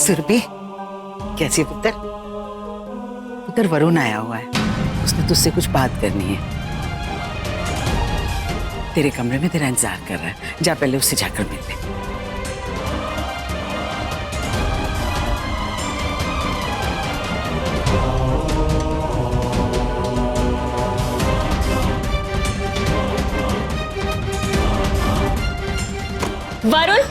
सुरभि, कैसी पुत्र? पुत्र वरुण आया हुआ है, उसने तुझसे कुछ बात करनी है। तेरे कमरे में तेरा इंतजार कर रहा है, जा पहले उससे जाकर मिल ले। वरुण,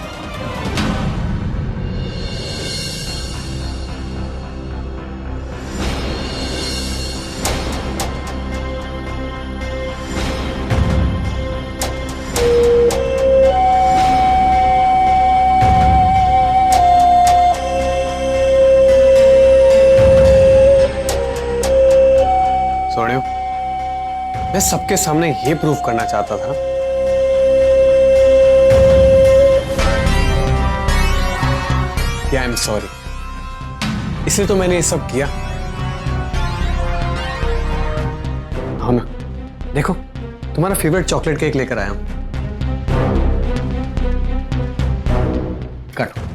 सोनियो, मैं सबके सामने ये प्रूव करना चाहता था कि आई एम सॉरी, इसलिए तो मैंने ये सब किया। हाँ ना, देखो तुम्हारा फेवरेट चॉकलेट केक लेकर आया हूं, काटो।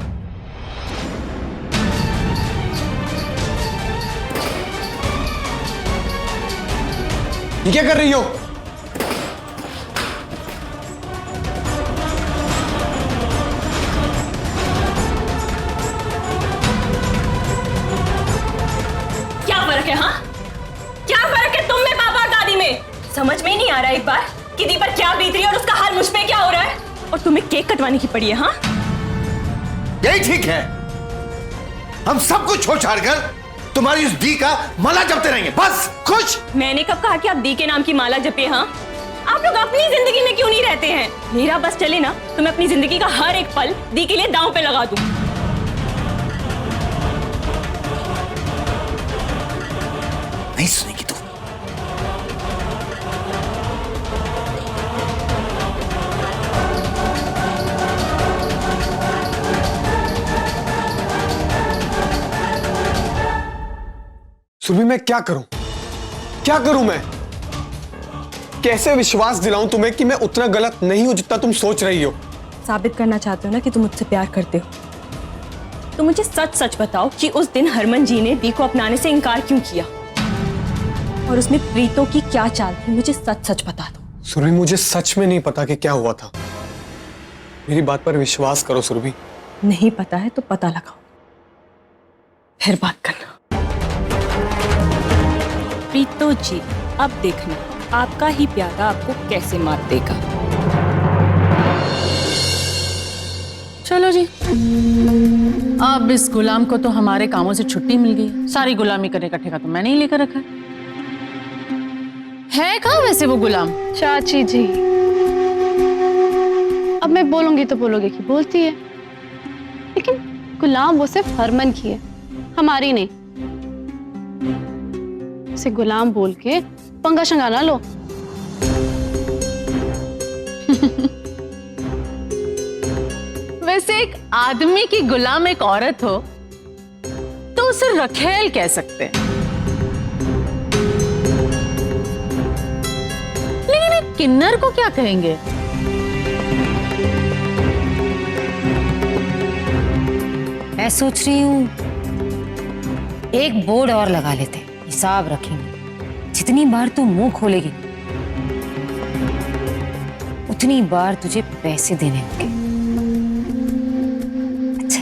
ये क्या कर रही हो? क्या फर्क है? हाँ, क्या फर्क है तुम में, पापा और दादी में? समझ में ही नहीं आ रहा एक बार कि दी पर क्या बीत रही है और उसका हाल मुझ पे क्या हो रहा है, और तुम्हें केक कटवाने की पड़ी है। हाँ, यही ठीक है। हम सब कुछ छोड़ छाड़ कर तुम्हारी उस दी का माला जपते रहेंगे, बस खुश। मैंने कब कहा कि आप दी के नाम की माला जपिए? हाँ, आप लोग अपनी जिंदगी में क्यों नहीं रहते हैं? मेरा बस चले ना तो मैं अपनी जिंदगी का हर एक पल दी के लिए दांव पे लगा दूं। नहीं सुनेगी तू। सुरभि, मैं क्या करूं? क्या करूं मैं? कैसे विश्वास दिलाऊं तुम्हें कि मैं उतना गलत नहीं हूं जितना तुम सोच रही हो? साबित करना चाहते हो ना कि तुम मुझसे प्यार करते हो, तो मुझे सच सच बताओ कि उस दिन हरमन जी ने दी को अपनाने से इनकार क्यों किया, और उसमें प्रीतों की क्या चाल थी? मुझे सच सच बता दो। सुरभि, मुझे सच में नहीं पता कि क्या हुआ था। मेरी बात पर विश्वास करो सुरभि। नहीं पता है तो पता लगाओ, फिर बात करना। प्रीतो जी, अब देखना आपका ही प्यारा आपको कैसे मार देगा। चलो जी, अब इस गुलाम को तो हमारे कामों से छुट्टी मिल गई। सारी गुलामी करने का ठेका तो मैंने ही लेकर रखा है। कहाँ वैसे वो गुलाम? चाची जी, अब मैं बोलूंगी तो बोलोगे कि बोलती है, लेकिन गुलाम वो सिर्फ हरमन की है, हमारी नहीं। उसे गुलाम बोल के पंगा शंगा ना लो। वैसे एक आदमी की गुलाम एक औरत हो तो उसे रखेल कह सकते हैं, लेकिन एक किन्नर को क्या कहेंगे? मैं सोच रही हूँ एक बोर्ड और लगा लेते, हिसाब रखेंगे। जितनी बार तू मुंह खोलेगी उतनी बार तुझे पैसे देने होंगे। अच्छा?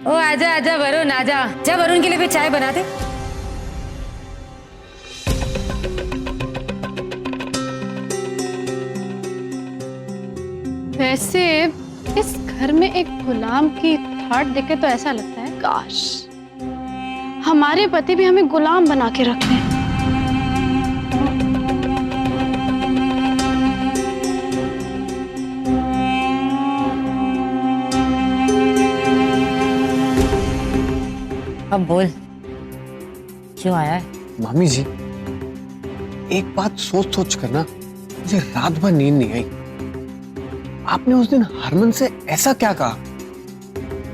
ओ आजा आजा वरुण, आजा जा, वरुण के लिए भी चाय बना दे। वैसे इस घर में एक गुलाम की थाट देखे तो ऐसा लगता है काश हमारे पति भी हमें गुलाम बना के रखते हैं। अब बोल, क्यों आया है? मामी जी, एक बात सोच सोच कर ना मुझे रात भर नींद नहीं आई। आपने उस दिन हरमन से ऐसा क्या कहा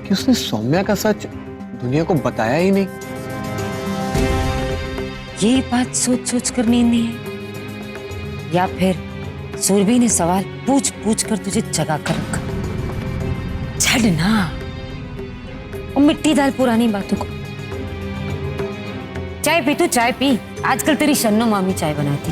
कि उसने सौम्या का सच दुनिया को बताया ही नहीं? ये बात सोच सोच कर नींद नहीं है, या फिर सुरभि ने सवाल पूछ पूछ कर तुझे जगा कर रखा? छड़ ना, मिट्टी डाल पुरानी बातों को। चाय पी तू, चाय पी। आजकल तेरी शन्नो मामी चाय बनाती।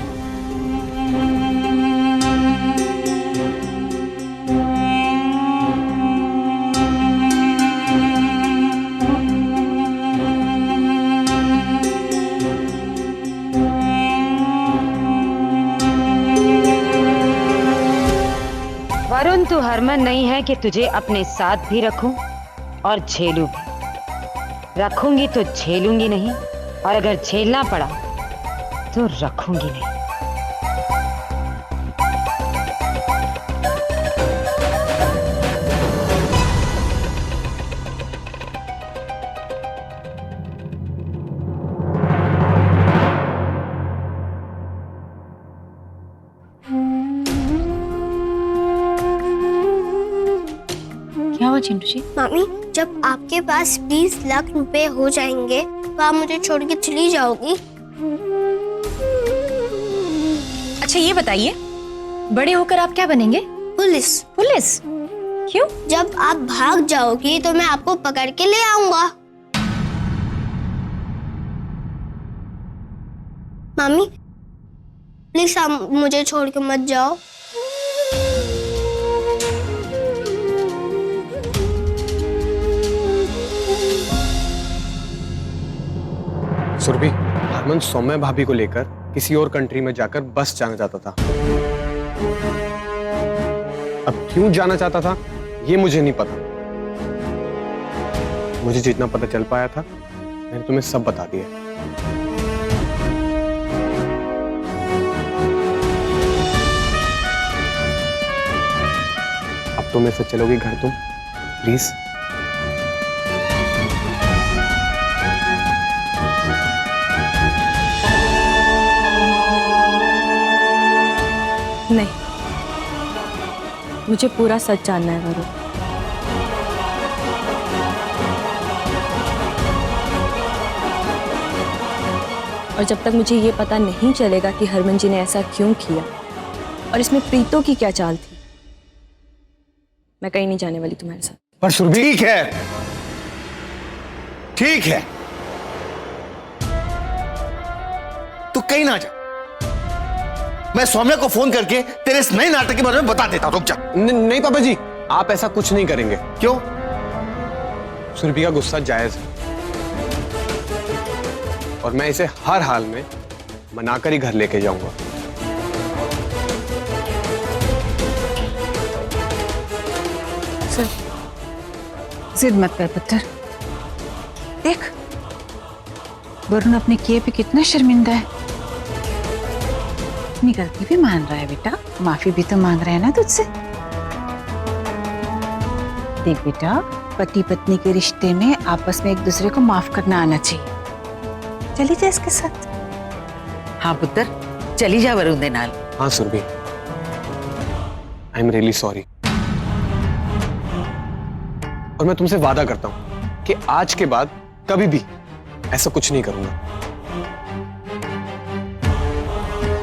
वरुण, तू हरमन नहीं है कि तुझे अपने साथ भी रखूं और झेलूं भी। रखूंगी तो झेलूंगी नहीं, और अगर झेलना पड़ा तो रखूंगी नहीं। क्या हुआ चिंटू जी? मामी, जब आपके पास 20 लाख रुपए हो जाएंगे तो आप मुझे छोड़ के चली जाओगी? अच्छा ये बताइए, बड़े होकर आप क्या बनेंगे? पुलिस। पुलिस? क्यों? जब आप भाग जाओगी तो मैं आपको पकड़ के ले आऊंगा। मामी, प्लीज आप मुझे छोड़ के मत जाओ। सुरभि, हरमन सौम्या भाभी को लेकर किसी और कंट्री में जाकर बस जाना चाहता था। अब क्यों जाना चाहता था ये मुझे नहीं पता। मुझे जितना पता चल पाया था मैंने तुम्हें सब बता दिया। अब तो मेरे से चलोगी घर तुम, प्लीज? नहीं, मुझे पूरा सच जानना है वरुण। और जब तक मुझे ये पता नहीं चलेगा कि हरमन जी ने ऐसा क्यों किया और इसमें प्रीतो की क्या चाल थी, मैं कहीं नहीं जाने वाली तुम्हारे साथ। पर सुरभि, ठीक है, ठीक है, तू कहीं ना जा। मैं सौम्या को फोन करके तेरे इस नए नाटक के बारे में बता देता हूं। रुक जा। नहीं पापा जी, आप ऐसा कुछ नहीं करेंगे। क्यों? सुरभि का गुस्सा जायज है और मैं इसे हर हाल में मनाकर ही घर लेके जाऊंगा। जिद मत कर पुत्र। देख, वरुण अपने किए पे कितना शर्मिंदा है। अपनी गलती भी मान रहा है बेटा, माफी भी तो मांग रहा है ना तुझसे। देख बेटा, पति पत्नी के रिश्ते में आपस में एक दूसरे को माफ करना आना चाहिए। चली जा इसके साथ। हाँ पुत्र, चली जा वरुण दे नाल। हाँ Surabhi, I am really sorry. और मैं तुमसे वादा करता हूं कि आज के बाद कभी भी ऐसा कुछ नहीं करूंगा।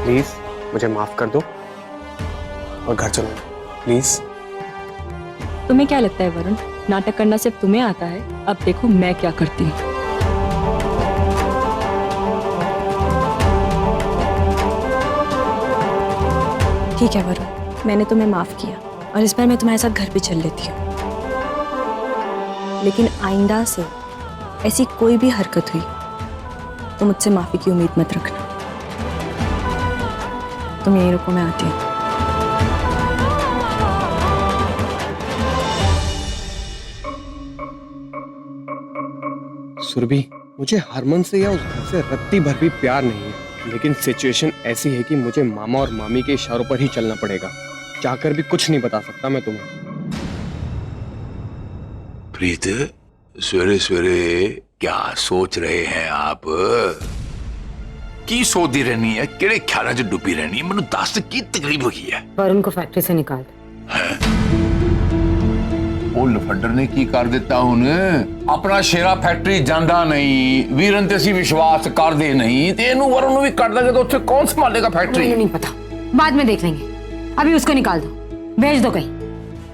प्लीज मुझे माफ कर दो और घर चलो, प्लीज। तुम्हें क्या लगता है वरुण, नाटक करना सिर्फ तुम्हें आता है? अब देखो मैं क्या करती हूँ। ठीक है वरुण, मैंने तुम्हें माफ किया और इस बार मैं तुम्हारे साथ घर पे चल लेती हूँ। लेकिन आइंदा से ऐसी कोई भी हरकत हुई तो मुझसे माफी की उम्मीद मत रखना। तुम यहीं रुको, मैं आती हूँ। सुरभि, मुझे हरमन से या उस घर से रत्ती भर भी प्यार नहीं है, लेकिन सिचुएशन ऐसी है कि मुझे मामा और मामी के इशारों पर ही चलना पड़ेगा। चाहकर भी कुछ नहीं बता सकता मैं तुम्हें। प्रीत, सवेरे सवेरे क्या सोच रहे हैं आप? की सोचती रहनी है, किहड़े ख्यालों च डुबी रहनी है? मैनू दस की तकलीफ होगी है? वरुण को फैक्ट्री से निकाल दो। ਉਹ ਲਫੰਡਰ ਨੇ ਕੀ ਕਰ ਦਿੱਤਾ ਹੁਣ? ਆਪਣਾ ਸ਼ੇਰਾ ਫੈਕਟਰੀ ਜਾਂਦਾ ਨਹੀਂ, ਵੀਰਨ ਤੇ ਅਸੀਂ ਵਿਸ਼ਵਾਸ ਕਰਦੇ ਨਹੀਂ, ਤੇ ਇਹਨੂੰ ਵਰਨ ਨੂੰ ਵੀ ਕੱਢ ਦਾਂਗੇ ਤਾਂ ਉੱਥੇ ਕੌਣ ਸੰਭਾਲੇਗਾ फैक्ट्री? मुझे नहीं पता, बाद में देख लेंगे। अभी उसको निकाल दो, भेज दो कहीं।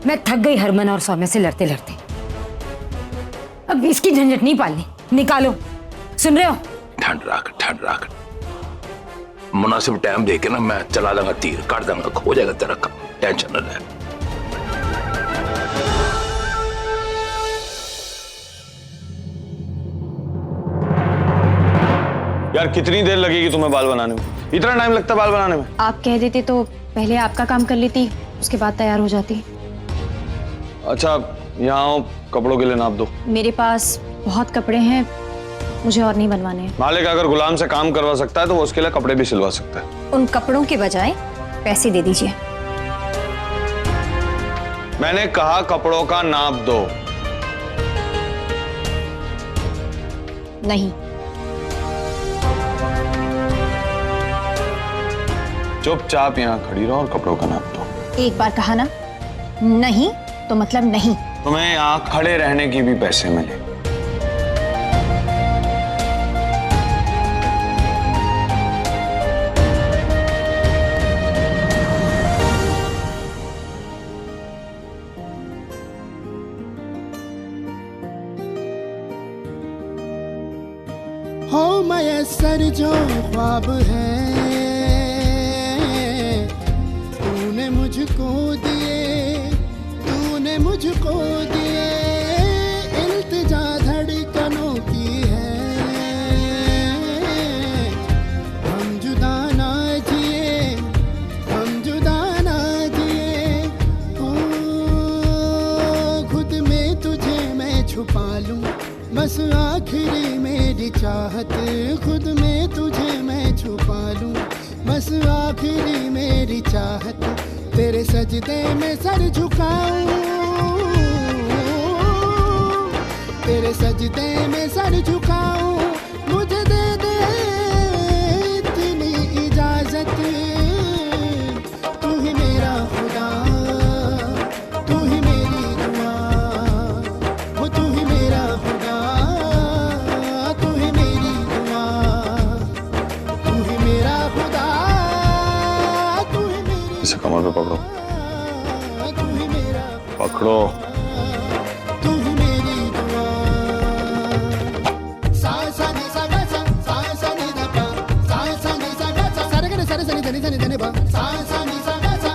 मैं थक गई हरमन और सौम्या से लड़ते लड़ते। बीस की झंझट नहीं पालनी। निकालो, सुन रहे हो? ठंड रख। मुनासिब टाइम देके ना मैं चला दूंगा, तीर काट दूंगा, हो जाएगा तेरा काम, टेंशन न ले। यार कितनी देर लगेगी तुम्हें बाल बनाने में? इतना टाइम लगता है बाल बनाने में? आप कह देते तो पहले आपका काम कर लेती, उसके बाद तैयार हो जाती। अच्छा यहाँ आओ, कपड़ों के लिए नाप दो। मेरे पास बहुत कपड़े हैं, मुझे और नहीं बनवाने हैं। मालिक अगर गुलाम से काम करवा सकता है तो वो उसके लिए कपड़े भी सिलवा सकता है। उन कपड़ों के बजाय पैसे दे दीजिए। मैंने कहा कपड़ों का नाप दो। नहीं। चुपचाप यहाँ खड़ी रहो और कपड़ों का नाप दो। एक बार कहा ना, नहीं तो मतलब नहीं। तुम्हें यहाँ खड़े रहने की भी पैसे मिले। हो मयसर जो ख्वाब है तूने मुझको दिए, तूने मुझको दिए, इल्तिजा धड़कनों की है। हम जुदा ना जिए, हम जुदा ना जिए, हो खुद में तुझे मैं छुपा लूं, बस आखिरी मेरी चाहत, खुद में तुझे मैं छुपा लूं, बस आखिरी मेरी चाहत, तेरे सजदे में सर झुकाऊं, तेरे सजदे में सर झुकाऊं, मुझे दे दे इतनी इजाजत, तू ही मेरा खुदा, तू ही मेरी दुआ, वो तू ही मेरा खुदा, तू ही मेरी दुआ, तू ही मेरा खुदा, तू ही मेरी। इसे कमर पे पकड़ो, तू ही मेरा, पकड़ो। तू ही मेरी दुआ। सा सा नि सा गा सा, सा सा नि धा पा, सा नि सा गा सा, सा रे गा रे सा रे सा नि धा नि धा नि धा नि पा, सा नि सा गा सा,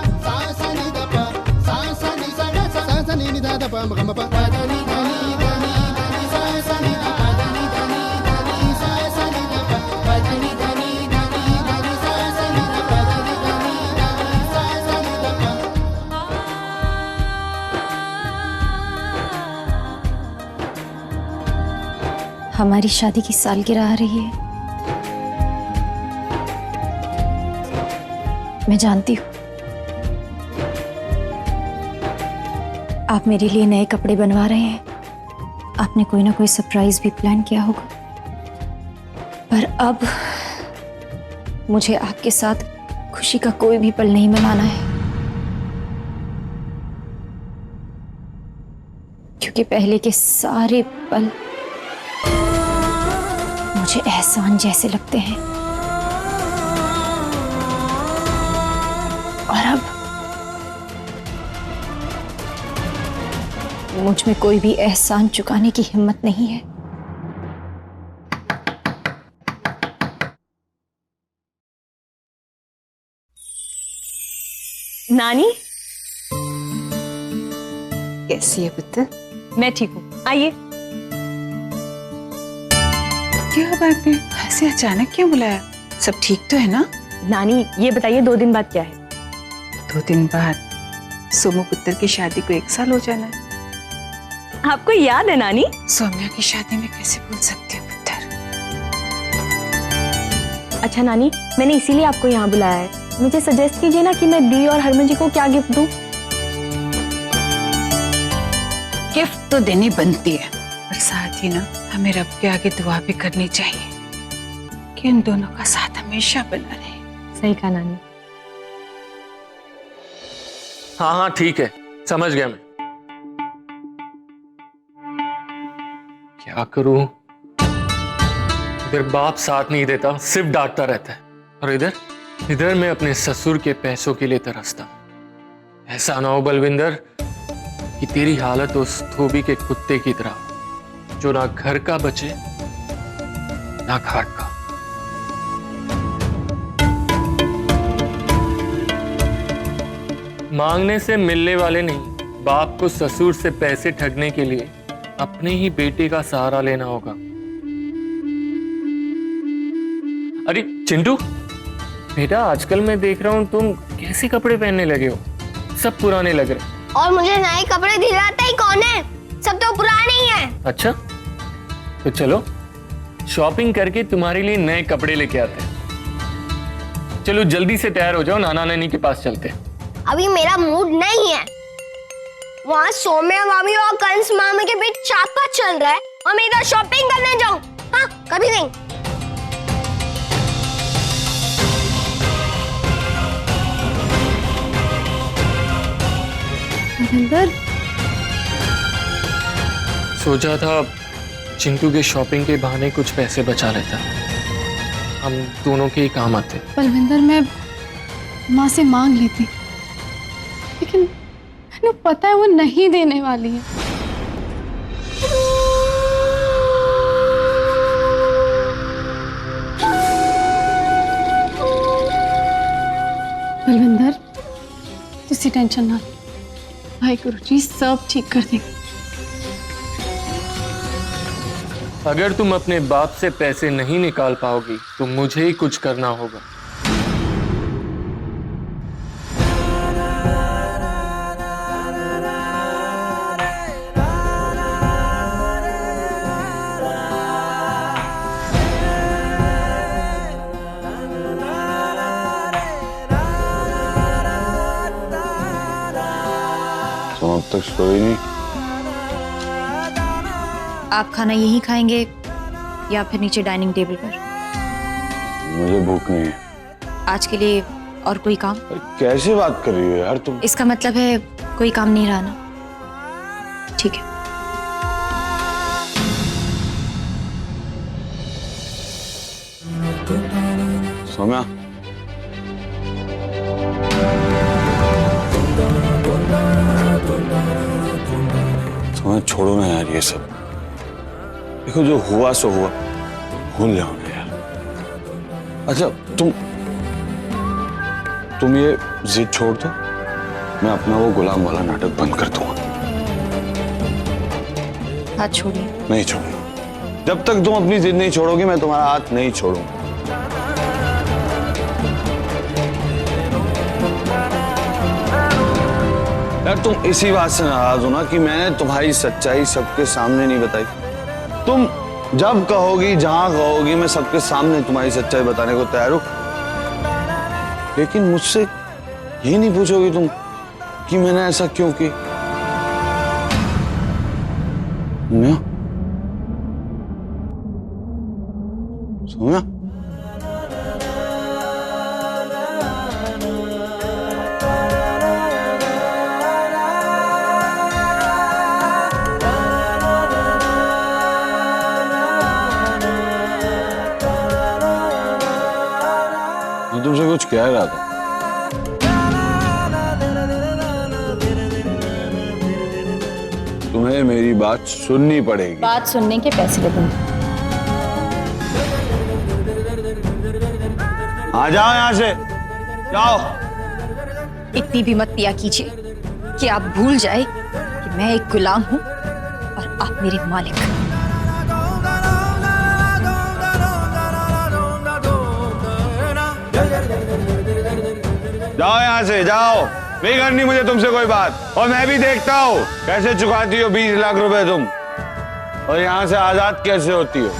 सा नि धा पा, सा नि सा गा सा नि धा धा पा, म गा म पा, धा नि धा नि धा नि सा नि धा पा, धा नि धा नि धा नि सा नि धा पा, धा नि धा नि धा नि धा नि सा नि धा पा, धा नि धा नि धा नि सा नि धा पा। हमारी शादी की सालगिरह आ रही है। मैं जानती हूँ आप मेरे लिए नए कपड़े बनवा रहे हैं, आपने कोई ना कोई सरप्राइज भी प्लान किया होगा, पर अब मुझे आपके साथ खुशी का कोई भी पल नहीं मनाना है, क्योंकि पहले के सारे पल मुझे एहसान जैसे लगते हैं, और अब मुझ में कोई भी एहसान चुकाने की हिम्मत नहीं है। नानी कैसी है पुत्र? मैं ठीक हूँ, आइए। क्या बात है, ऐसे अचानक क्यों बुलाया? सब ठीक तो है ना? नानी ये बताइए 2 दिन बाद क्या है? 2 दिन बाद सोमू पुत्र की शादी को 1 साल हो जाना है। आपको याद है नानी? सौम्या की शादी में कैसे भूल सकती हूँ पुत्र। अच्छा नानी, मैंने इसीलिए आपको यहाँ बुलाया है। मुझे सजेस्ट कीजिए ना कि मैं दी और हरमन जी को क्या गिफ्ट दूँ। गिफ्ट तो देनी बनती है, और साथ ही ना हमें रब के आगे दुआ भी करनी चाहिए कि इन दोनों का साथ हमेशा बना रहे। सही कहा नानी। हाँ हाँ ठीक है, समझ गया मैं। क्या करूं? इधर बाप साथ नहीं देता, सिर्फ डांटता रहता है, और इधर मैं अपने ससुर के पैसों के लिए तरसता हूं। ऐसा ना हो बलविंदर कि तेरी हालत उस धोबी के कुत्ते की तरह, जो ना घर का बचे ना घाट का। मांगने से मिलने वाले नहीं, बाप को ससुर से पैसे ठगने के लिए अपने ही बेटे का सहारा लेना होगा। अरे चिंटू बेटा, आजकल मैं देख रहा हूँ तुम कैसे कपड़े पहनने लगे हो, सब पुराने लग रहे। और मुझे नए कपड़े दिलाता ही कौन है? सब तो पुराने ही हैं। अच्छा तो चलो शॉपिंग करके तुम्हारे लिए नए कपड़े लेके आते हैं। चलो जल्दी से तैयार हो जाओ, नाना नानी के पास चलते हैं। अभी मेरा मूड नहीं है। वहाँ सौम्या मामी और कंस मामी के बीच चाका चल रहा है और मैं इधर शॉपिंग करने जाऊँ? हाँ, कभी नहीं। रविंदर, सोचा था चिंटू के शॉपिंग के बहाने कुछ पैसे बचा लेता, हम दोनों के ही काम आते। बलविंदर, मैं माँ से मांग लेती, लेकिन मैंने पता है वो नहीं देने वाली है। बलविंदर, तुसी टेंशन ना, भाई गुरुजी सब ठीक कर देंगे। अगर तुम अपने बाप से पैसे नहीं निकाल पाओगी तो मुझे ही कुछ करना होगा। तुम अब तक सोई नहीं? आप खाना यहीं खाएंगे या फिर नीचे डाइनिंग टेबल पर? मुझे भूख नहीं है। आज के लिए और कोई काम? कैसे बात कर रही हो यार तुम? इसका मतलब है कोई काम नहीं रहा ना? ठीक है। सौम्या, सौम्या छोड़ो ना यार ये सब। देखो जो हुआ सो हुआ, भूल जाओ ना यार। अच्छा तुम ये जिद छोड़ दो, मैं अपना वो गुलाम वाला नाटक बंद कर दूंगा। हाथ छोड़िए। नहीं छोड़ूंगा। जब तक तुम अपनी जिद नहीं छोड़ोगी मैं तुम्हारा हाथ नहीं छोड़ूंगा। यार तुम इसी बात से नाराज हो ना कि मैंने तुम्हारी सच्चाई सबके सामने नहीं बताई। तुम जब कहोगी, जहां कहोगी, मैं सबके सामने तुम्हारी सच्चाई बताने को तैयार हूं, लेकिन मुझसे ये नहीं पूछोगी तुम कि मैंने ऐसा क्यों किया। सोम्या, मैं तुमसे कुछ कह रहा था। तुम्हें मेरी बात सुननी पड़ेगी। बात सुनने के पैसे दे दूंगी। आ जाओ यहां से, जाओ। इतनी भी मत पिया कीजिए कि आप भूल जाए कि मैं एक गुलाम हूं और आप मेरे मालिक। जाओ यहां से, जाओ। नहीं करनी मुझे तुमसे कोई बात, और मैं भी देखता हूँ कैसे चुकाती हो 20 लाख रुपए तुम, और यहां से आजाद कैसे होती हो।